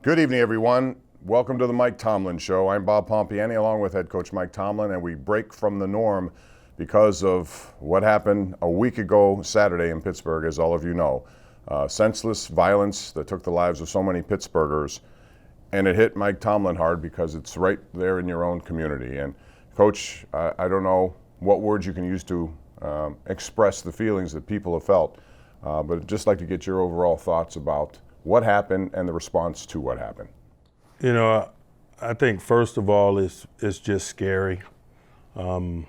Good evening, everyone. Welcome to the Mike Tomlin Show. I'm Bob Pompiani, along with head coach Mike Tomlin, and we break from the norm because of what happened a week ago Saturday in Pittsburgh, as all of you know. Senseless violence that took the lives of so many Pittsburghers, and it hit Mike Tomlin hard because it's right there in your own community. And Coach, I don't know what words you can use to express the feelings that people have felt, but I'd just like to get your overall thoughts about what happened and the response to what happened. You know, I think first of all, it's just scary. You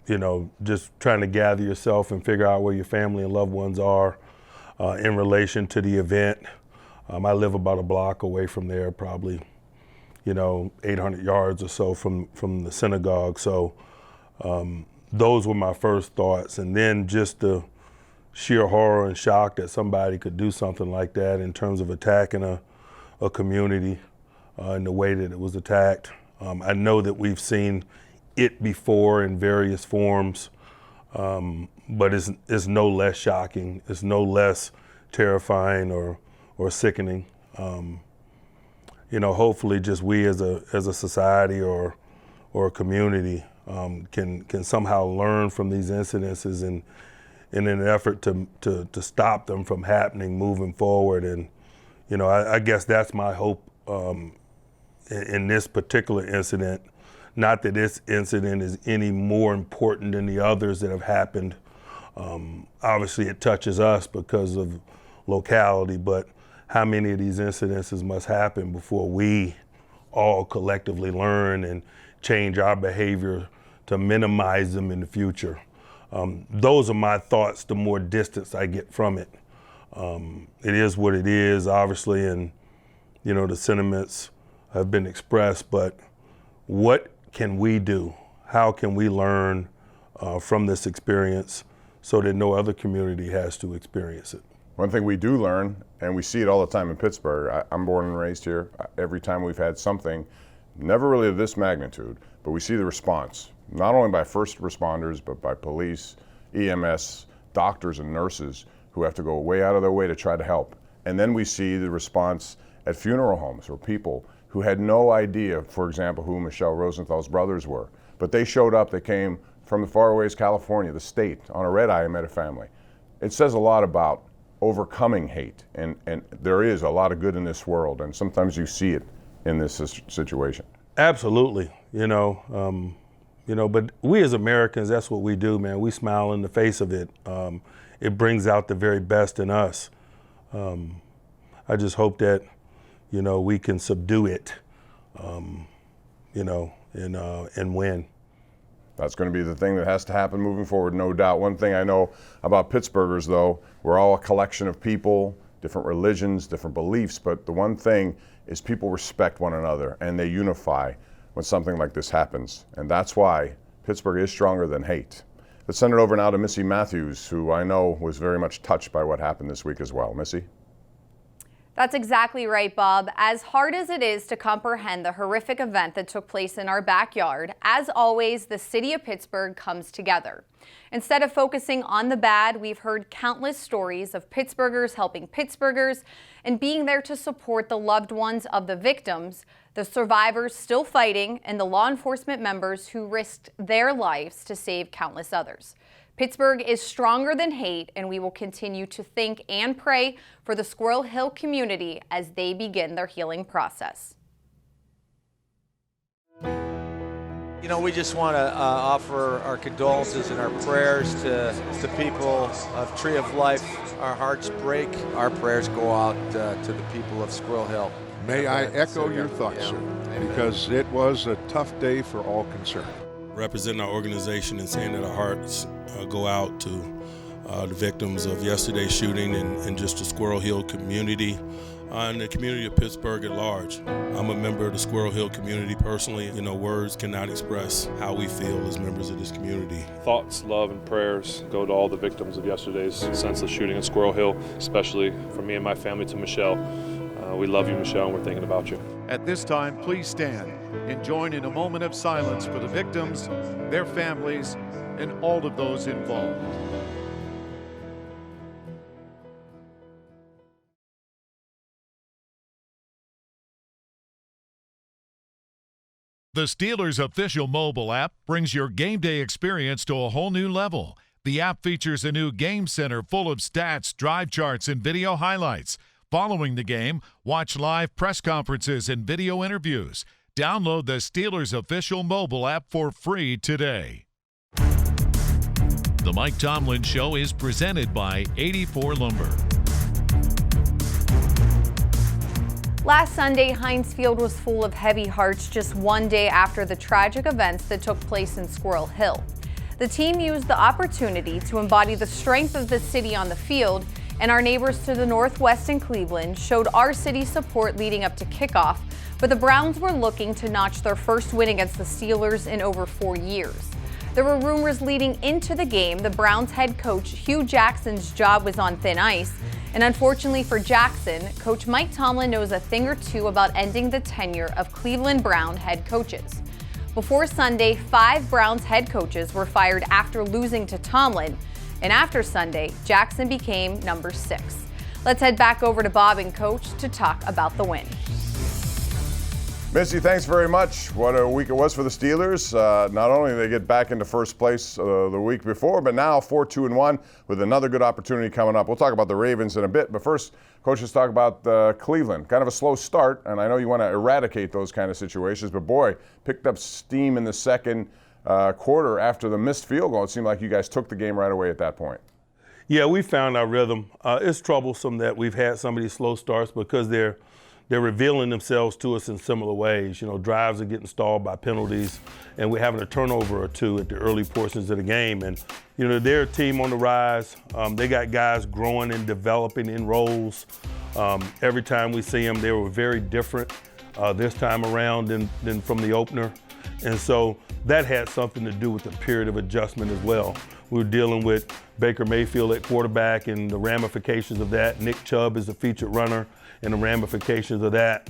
know, just trying to gather yourself and figure out where your family and loved ones are in relation to the event. I live about a block away from there, probably, 800 yards or so from the synagogue. So those were my first thoughts. And then just the sheer horror and shock that somebody could do something like that in terms of attacking a community in the way that it was attacked. I know that we've seen it before in various forms, but it's no less shocking. It's no less terrifying or sickening. Hopefully just we as a society or a community can somehow learn from these incidences and in an effort to stop them from happening moving forward. And, I guess that's my hope in this particular incident. Not that this incident is any more important than the others that have happened. Obviously it touches us because of locality, but how many of these incidences must happen before we all collectively learn and change our behavior to minimize them in the future? Those are my thoughts the more distance I get from it. It is what it is, obviously, and the sentiments have been expressed, but what can we do? How can we learn from this experience so that no other community has to experience it? One thing we do learn, and we see it all the time in Pittsburgh, I'm born and raised here, every time we've had something, never really of this magnitude, but we see the response, not only by first responders, but by police, EMS, doctors and nurses who have to go way out of their way to try to help. And then we see the response at funeral homes where people who had no idea, for example, who Michelle Rosenthal's brothers were, but they showed up, they came from the far away as California, the state, on a red eye and met a family. It says a lot about overcoming hate, and there is a lot of good in this world, and sometimes you see it in this situation. Absolutely, but we as Americans, that's what we do, man. We smile in the face of it. It brings out the very best in us. I just hope that, we can subdue it, and win. That's going to be the thing that has to happen moving forward, no doubt. One thing I know about Pittsburghers, though, we're all a collection of people, different religions, different beliefs, but the one thing is people respect one another and they unify when something like this happens. And that's why Pittsburgh is stronger than hate. Let's send it over now to Missy Matthews, who I know was very much touched by what happened this week as well. Missy? That's exactly right, Bob. As hard as it is to comprehend the horrific event that took place in our backyard, as always, the city of Pittsburgh comes together. Instead of focusing on the bad, we've heard countless stories of Pittsburghers helping Pittsburghers and being there to support the loved ones of the victims, the survivors still fighting, and the law enforcement members who risked their lives to save countless others. Pittsburgh is stronger than hate, and we will continue to think and pray for the Squirrel Hill community as they begin their healing process. We just want to offer our condolences and our prayers to the people of Tree of Life. Our hearts break. Our prayers go out to the people of Squirrel Hill. May I echo your thoughts, sir, because it was a tough day for all concerned. Representing our organization and saying that our hearts go out to the victims of yesterday's shooting and just the Squirrel Hill community and the community of Pittsburgh at large. I'm a member of the Squirrel Hill community personally. Words cannot express how we feel as members of this community. Thoughts, love, and prayers go to all the victims of yesterday's senseless shooting at Squirrel Hill, especially from me and my family to Michelle. We love you, Michelle, and we're thinking about you. At this time, please stand and join in a moment of silence for the victims, their families, and all of those involved. The Steelers' official mobile app brings your game day experience to a whole new level. The app features a new game center full of stats, drive charts, and video highlights. Following the game, watch live press conferences and video interviews. Download the Steelers' official mobile app for free today. The Mike Tomlin Show is presented by 84 Lumber. Last Sunday, Heinz Field was full of heavy hearts just one day after the tragic events that took place in Squirrel Hill. The team used the opportunity to embody the strength of the city on the field, and our neighbors to the northwest in Cleveland showed our city's support leading up to kickoff, but the Browns were looking to notch their first win against the Steelers in over 4 years. There were rumors leading into the game the Browns head coach Hugh Jackson's job was on thin ice, and unfortunately for Jackson, Coach Mike Tomlin knows a thing or two about ending the tenure of Cleveland Brown head coaches. Before Sunday, 5 Browns head coaches were fired after losing to Tomlin, and after Sunday, Jackson became number 6. Let's head back over to Bob and Coach to talk about the win. Missy, thanks very much. What a week it was for the Steelers. Not only did they get back into first place the week before, but now 4-2-1 with another good opportunity coming up. We'll talk about the Ravens in a bit, but first, Coach, let's talk about Cleveland. Kind of a slow start, and I know you want to eradicate those kind of situations, but boy, picked up steam in the second quarter after the missed field goal. It seemed like you guys took the game right away at that point. Yeah, we found our rhythm. It's troublesome that we've had some of these slow starts because they're revealing themselves to us in similar ways. You know, drives are getting stalled by penalties, and we're having a turnover or two at the early portions of the game. And, you know, they're a team on the rise. They got guys growing and developing in roles. Every time we see them, they were very different this time around than from the opener. And so that had something to do with the period of adjustment as well. We were dealing with Baker Mayfield at quarterback and the ramifications of that. Nick Chubb is a featured runner and the ramifications of that.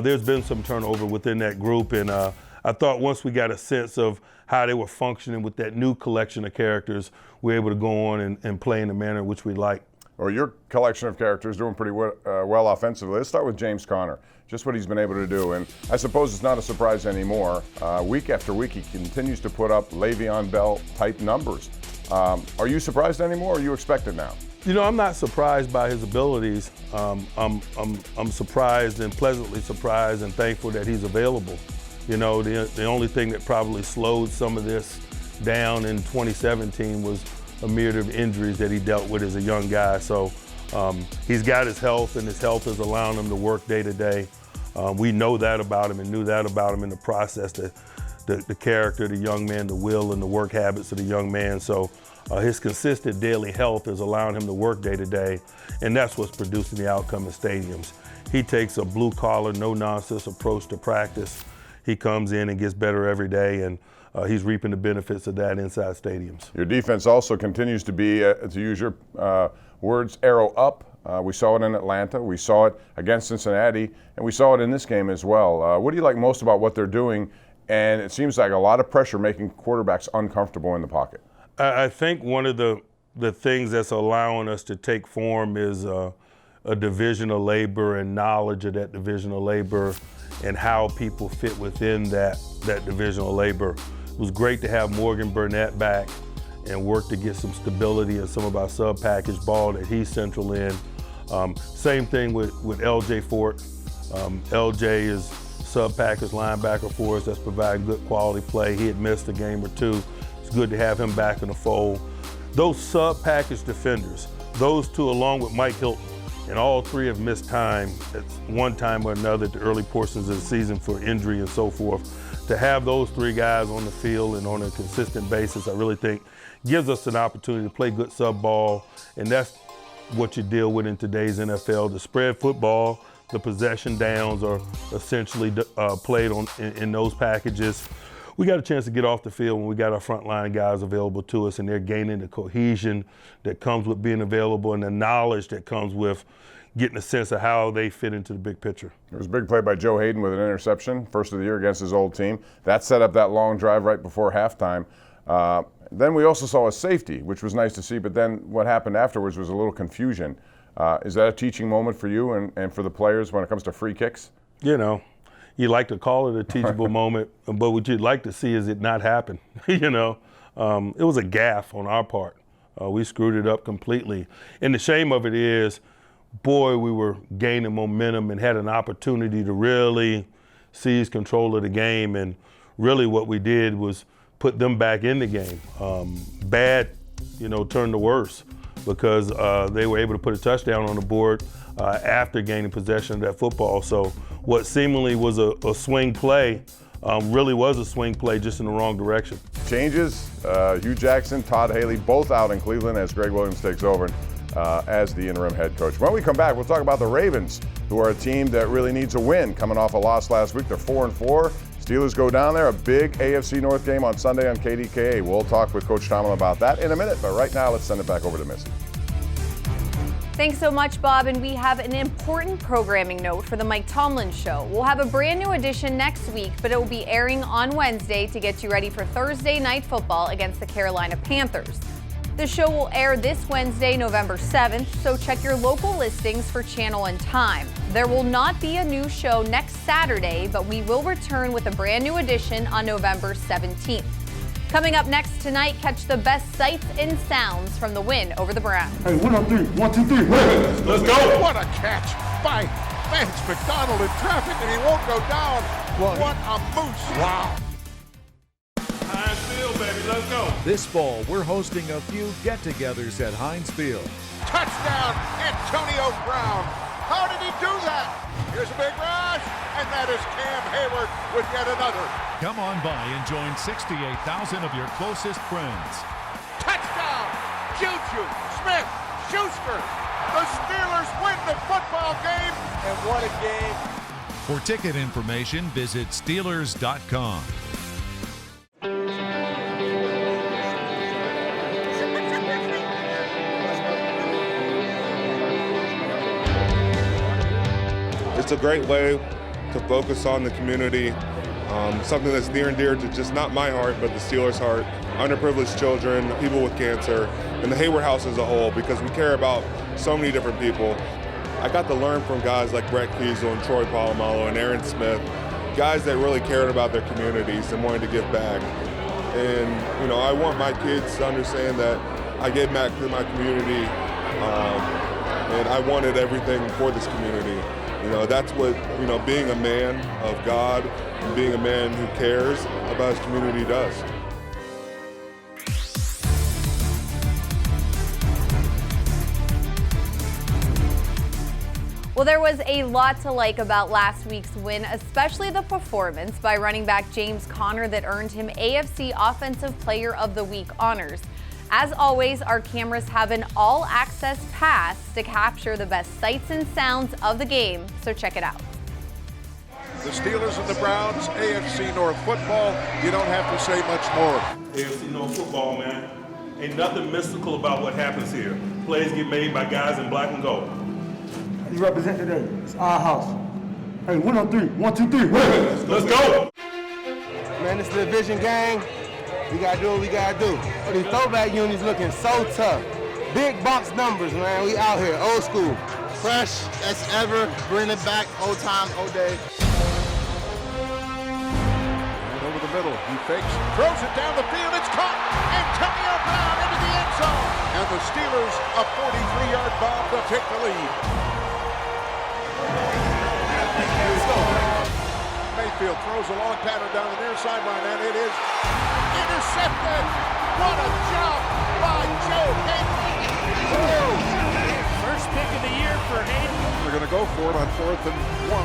There's been some turnover within that group, and I thought once we got a sense of how they were functioning with that new collection of characters, we were able to go on and play in the manner in which we like. Well, your collection of characters doing pretty well offensively. Let's start with James Conner, just what he's been able to do. And I suppose it's not a surprise anymore. Week after week, he continues to put up Le'Veon Bell-type numbers. Are you surprised anymore, or are you expected now? You know, I'm not surprised by his abilities. I'm surprised and pleasantly surprised and thankful that he's available. You know, the only thing that probably slowed some of this down in 2017 was a myriad of injuries that he dealt with as a young guy. So he's got his health, and his health is allowing him to work day to day. We know that about him and knew that about him in the process, the character of the young man, the will and the work habits of the young man. So his consistent daily health is allowing him to work day to day, and that's what's producing the outcome in stadiums. He takes a blue-collar, no-nonsense approach to practice. He comes in and gets better every day, and he's reaping the benefits of that inside stadiums. Your defense also continues to be, to use your words, arrow up. We saw it in Atlanta, we saw it against Cincinnati, and we saw it in this game as well. What do you like most about what they're doing? And it seems like a lot of pressure making quarterbacks uncomfortable in the pocket. I think one of the things that's allowing us to take form is a division of labor and knowledge of that division of labor and how people fit within that division of labor. It was great to have Morgan Burnett back and work to get some stability in some of our sub-package ball that he's central in. Same thing with LJ Fort. LJ is sub-package linebacker for us that's providing good quality play. He had missed a game or two. It's good to have him back in the fold. Those sub-package defenders, those two along with Mike Hilton, and all three have missed time at one time or another at the early portions of the season for injury and so forth. To have those three guys on the field and on a consistent basis, I really think gives us an opportunity to play good sub ball, and that's what you deal with in today's NFL. The spread football, the possession downs are essentially played in those packages. We got a chance to get off the field when we got our front line guys available to us, and they're gaining the cohesion that comes with being available and the knowledge that comes with getting a sense of how they fit into the big picture. There was a big play by Joe Hayden with an interception, first of the year against his old team. That set up that long drive right before halftime. Then we also saw a safety, which was nice to see, but then what happened afterwards was a little confusion. Is that a teaching moment for you and for the players when it comes to free kicks? You know, you like to call it a teachable moment, but what you'd like to see is it not happen. It was a gaffe on our part. We screwed it up completely. And the shame of it is, boy, we were gaining momentum and had an opportunity to really seize control of the game. And really what we did was put them back in the game. Bad, turned to worse because they were able to put a touchdown on the board after gaining possession of that football. So what seemingly was a swing play really was a swing play, just in the wrong direction. Changes, Hugh Jackson, Todd Haley, both out in Cleveland as Greg Williams takes over as the interim head coach. When we come back, we'll talk about the Ravens, who are a team that really needs a win, coming off a loss last week. They're 4-4. Steelers go down there, a big AFC North game on Sunday on KDKA. We'll talk with Coach Tomlin about that in a minute, but right now let's send it back over to Missy. Thanks so much, Bob, and we have an important programming note for the Mike Tomlin Show. We'll have a brand new edition next week, but it will be airing on Wednesday to get you ready for Thursday Night Football against the Carolina Panthers. The show will air this Wednesday, November 7th, so check your local listings for channel and time. There will not be a new show next Saturday, but we will return with a brand new edition on November 17th. Coming up next tonight, catch the best sights and sounds from the win over the Browns. Hey, 1-on-3, 1-2-3, Let's go! What a catch by Vance McDonald in traffic, and he won't go down. What a moose. Wow. Heinz Field, baby, let's go. This fall, we're hosting a few get-togethers at Heinz Field. Touchdown, Antonio Brown. How did he do that? Here's a big rush, and that is Cam Hayward with yet another. Come on by and join 68,000 of your closest friends. Touchdown, Juju Smith-Schuster. The Steelers win the football game, and what a game. For ticket information, visit Steelers.com. It's a great way to focus on the community, something that's near and dear to just not my heart, but the Steelers' heart, underprivileged children, people with cancer, and the Hayward House as a whole, because we care about so many different people. I got to learn from guys like Brett Kiesel and Troy Polamalu and Aaron Smith, guys that really cared about their communities and wanted to give back. And, I want my kids to understand that I gave back to my community, and I wanted everything for this community. That's what, being a man of God and being a man who cares about his community does. Well, there was a lot to like about last week's win, especially the performance by running back James Conner that earned him AFC Offensive Player of the Week honors. As always, our cameras have an all-access pass to capture the best sights and sounds of the game, so check it out. The Steelers and the Browns, AFC North football, you don't have to say much more. AFC North football, man. Ain't nothing mystical about what happens here. Plays get made by guys in black and gold. You represent today. It's our house. Hey, 1-on-3, 1-2-3, Let's go! Man, it's the division game. We gotta do what we gotta do. These throwback units looking so tough. Big box numbers, man. We out here, old school. Fresh as ever, bring it back, old time, old day. And over the middle, he fakes, throws it down the field, it's caught. Antonio Brown into the end zone. And the Steelers a 43-yard bomb to take the lead. Mayfield throws a long pattern down the near sideline, and it is intercepted. What a job by Joe Hayden. First pick of the year for Hayden. They're going to go for it on 4th and 1.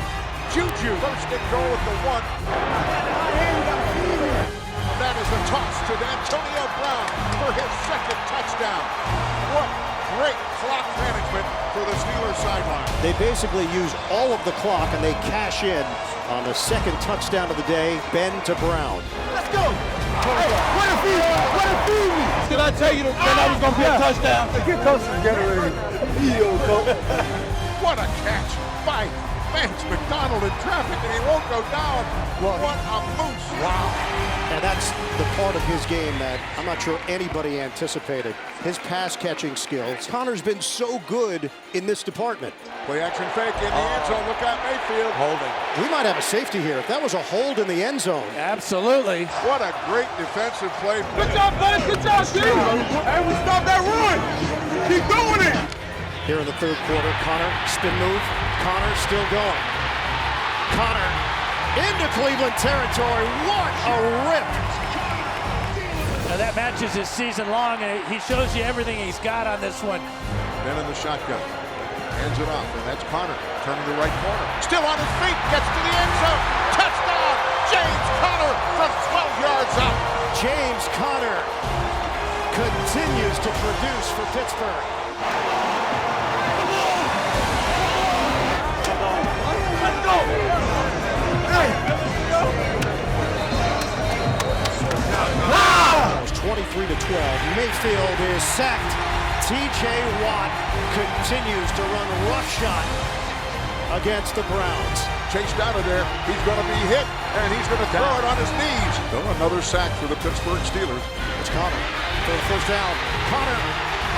Juju first and goal at the 1. And that is a toss to Antonio Brown for his second touchdown. What great clock management for the Steelers sideline. They basically use all of the clock and they cash in on the second touchdown of the day, Ben to Brown. Let's go! Hey, what a feed! What a feed! Did I tell you that was going to be a touchdown? Get close to get ready. What a catch by Vance McDonald in traffic, and he won't go down. What a moose. Wow. And that's the part of his game that I'm not sure anybody anticipated. His pass-catching skills. Connor's been so good in this department. Play action fake in the end zone. Look out, Mayfield. Holding. We might have a safety here. If that was a hold in the end zone. Absolutely. What a great defensive play. Good job, boys. Good job, Steve. Hey, we stop that run. Keep doing it. Here in the third quarter, Connor, spin move. Connor still going. Connor into Cleveland territory. What a rip. Now that matches his season long, and he shows you everything he's got on this one. Then in the shotgun. Hands it off, and that's Connor turning the right corner. Still on his feet, gets to the end zone. Touchdown, James Conner from 12 yards out. James Conner continues to produce for Pittsburgh. Let's go. Hey. It's 23-12. Mayfield is sacked. T.J. Watt continues to run roughshod against the Browns. Chased out of there. He's going to be hit, and he's going to throw it on his knees. So another sack for the Pittsburgh Steelers. It's Connor for the first down. Connor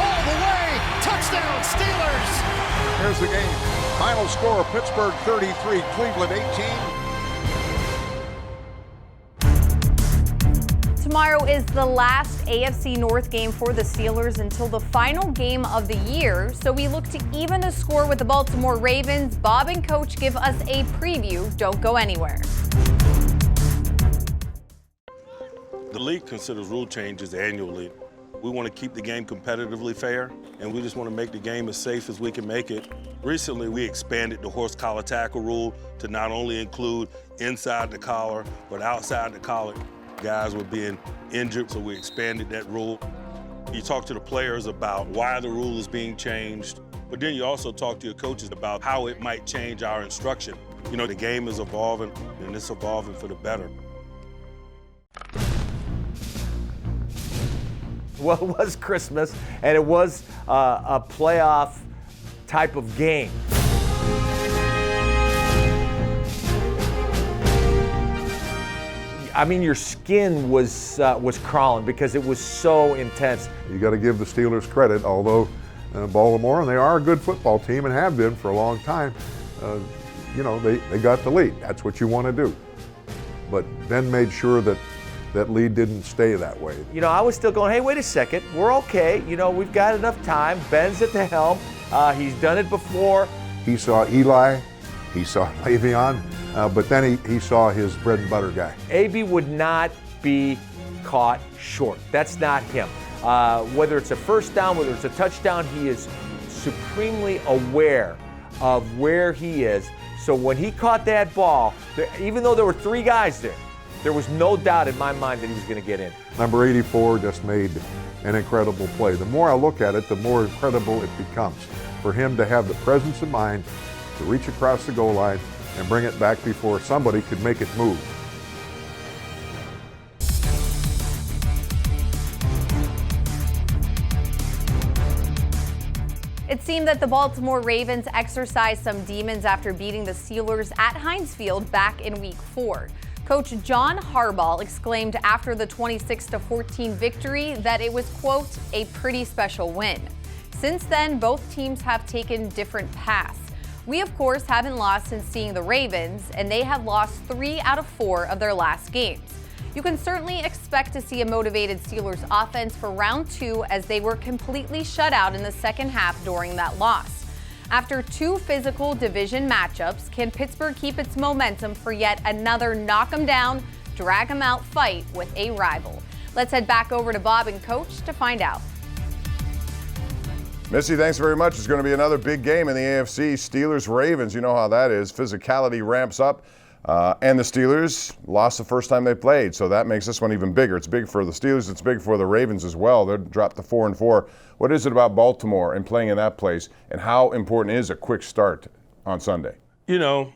all the way. Touchdown, Steelers. Here's the game. Final score, Pittsburgh 33, Cleveland 18. Tomorrow is the last AFC North game for the Steelers until the final game of the year, so we look to even the score with the Baltimore Ravens. Bob and Coach give us a preview. Don't go anywhere. The league considers rule changes annually. We want to keep the game competitively fair, and we just want to make the game as safe as we can make it. Recently, we expanded the horse collar tackle rule to not only include inside the collar, but outside the collar. Guys were being injured, so we expanded that rule. You talk to the players about why the rule is being changed, but then you also talk to your coaches about how it might change our instruction. You know, the game is evolving, and it's evolving for the better. Well, it was Christmas, and it was a playoff type of game. I mean, your skin was crawling because it was so intense. You got to give the Steelers credit, although Baltimore, and they are a good football team and have been for a long time, you know, they got the lead. That's what you want to do. But Ben made sure that that lead didn't stay that way. You know, I was still going, hey, wait a second, we're okay. You know, we've got enough time. Ben's at the helm. He's done it before. He saw Eli, he saw Le'Veon, but then he saw his bread and butter guy. AB would not be caught short. That's not him. Whether it's a first down, whether it's a touchdown, he is supremely aware of where he is. So when he caught that ball, even though there were three guys there was no doubt in my mind that he was going to get in. Number 84 just made an incredible play. The more I look at it, the more incredible it becomes. For him to have the presence of mind to reach across the goal line and bring it back before somebody could make it move. It seemed that the Baltimore Ravens exercised some demons after beating the Steelers at Heinz Field back in Week 4. Coach John Harbaugh exclaimed after the 26-14 victory that it was, quote, a pretty special win. Since then, both teams have taken different paths. We, of course, haven't lost since seeing the Ravens, and they have lost 3 out of 4 of their last games. You can certainly expect to see a motivated Steelers offense for round 2 as they were completely shut out in the second half during that loss. After 2 physical division matchups, can Pittsburgh keep its momentum for yet another knock 'em down, drag 'em out fight with a rival? Let's head back over to Bob and Coach to find out. Missy, thanks very much. It's going to be another big game in the AFC. Steelers-Ravens, you know how that is. Physicality ramps up. And the Steelers lost the first time they played, so that makes this one even bigger. It's big for the Steelers. It's big for the Ravens as well. They're dropped to 4-4. What is it about Baltimore and playing in that place, and how important is a quick start on Sunday? You know,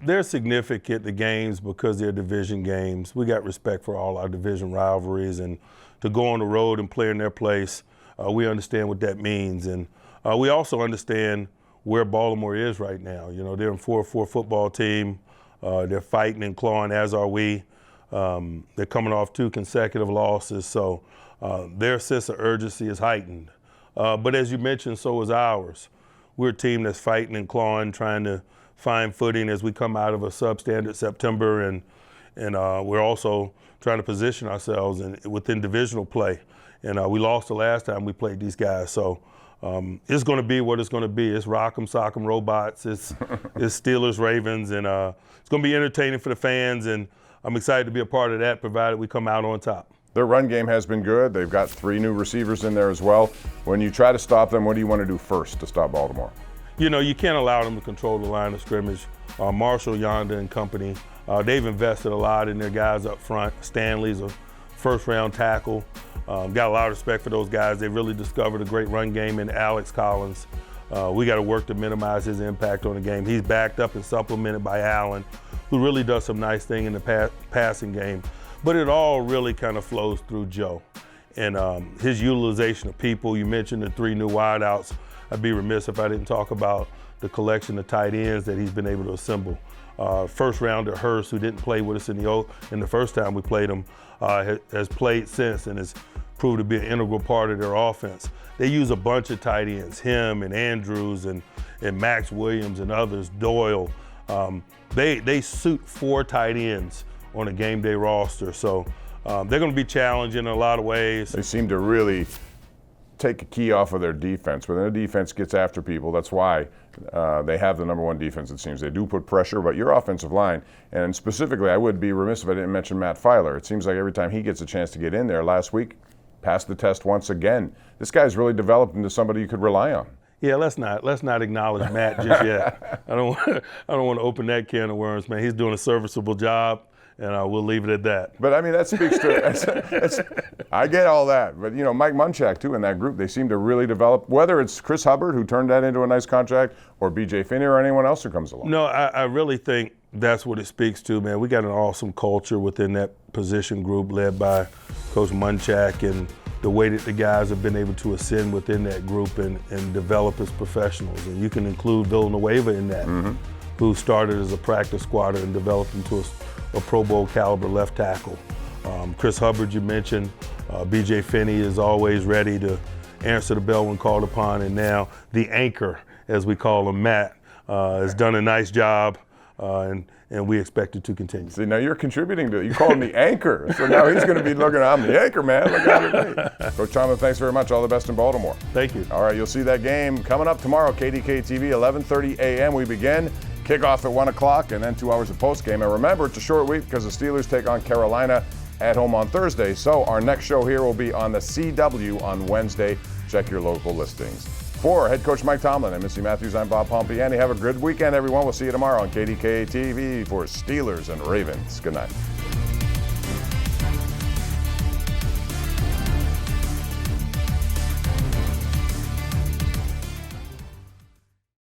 they're significant, the games, because they're division games. We got respect for all our division rivalries, and to go on the road and play in their place, we understand what that means. And we also understand where Baltimore is right now. You know, they're a 4-4 football team. They're fighting and clawing, as are we. They're coming off 2 consecutive losses, so their sense of urgency is heightened. But as you mentioned, so is ours. We're a team that's fighting and clawing, trying to find footing as we come out of a substandard September, and we're also trying to position ourselves within divisional play. And we lost the last time we played these guys, so it's going to be what it's going to be. It's Rock'em Sock'em Robots. It's Steelers Ravens, and it's going to be entertaining for the fans. And I'm excited to be a part of that, provided we come out on top. Their run game has been good. They've got 3 new receivers in there as well. When you try to stop them, what do you want to do first to stop Baltimore? You know, you can't allow them to control the line of scrimmage. Marshall, Yonder, and company, they've invested a lot in their guys up front. Stanley's a first-round tackle. Got a lot of respect for those guys. They really discovered a great run game in Alex Collins. We got to work to minimize his impact on the game. He's backed up and supplemented by Allen, who really does some nice thing in the passing game. But it all really kind of flows through Joe and his utilization of people. You mentioned the 3 new wideouts. I'd be remiss if I didn't talk about the collection of tight ends that he's been able to assemble. First rounder Hurst, who didn't play with us in the first time we played him, has played since and has proved to be an integral part of their offense. They use a bunch of tight ends, him and Andrews and Max Williams and others, Doyle. They suit 4 tight ends on a game day roster. So they're going to be challenging in a lot of ways. They seem to really take a key off of their defense. When their defense gets after people, that's why they have the #1 defense, it seems. They do put pressure, but your offensive line, and specifically, I would be remiss if I didn't mention Matt Filer. It seems like every time he gets a chance to get in there, last week, passed the test once again. This guy's really developed into somebody you could rely on. Yeah, let's not acknowledge Matt just yet. I don't want to open that can of worms, man. He's doing a serviceable job, and we'll leave it at that. But I mean, that speaks to I get all that, but you know, Mike Munchak too in that group, they seem to really develop. Whether it's Chris Hubbard who turned that into a nice contract, or B.J. Finney, or anyone else who comes along. No, I really think that's what it speaks to, man. We got an awesome culture within that position group led by Coach Munchak, and the way that the guys have been able to ascend within that group and develop as professionals. And you can include Villanueva in that, who started as a practice squatter and developed into a Pro Bowl caliber left tackle. Chris Hubbard, you mentioned. B.J. Finney is always ready to answer the bell when called upon. And now the anchor, as we call him, Matt, has done a nice job. And we expect it to continue. See, now you're contributing to it. You call him the anchor. So now he's going to be looking, I'm the anchor, man. Look out at me. Coach Tomlin, thanks very much. All the best in Baltimore. Thank you. All right, you'll see that game coming up tomorrow, KDK TV, 11:30 a.m. We begin. Kickoff at 1 o'clock, and then 2 hours of postgame. And remember, it's a short week because the Steelers take on Carolina at home on Thursday. So our next show here will be on the CW on Wednesday. Check your local listings. For head coach Mike Tomlin and Missy Matthews, I'm Bob Pompiani. Have a good weekend, everyone. We'll see you tomorrow on KDK TV for Steelers and Ravens. Good night.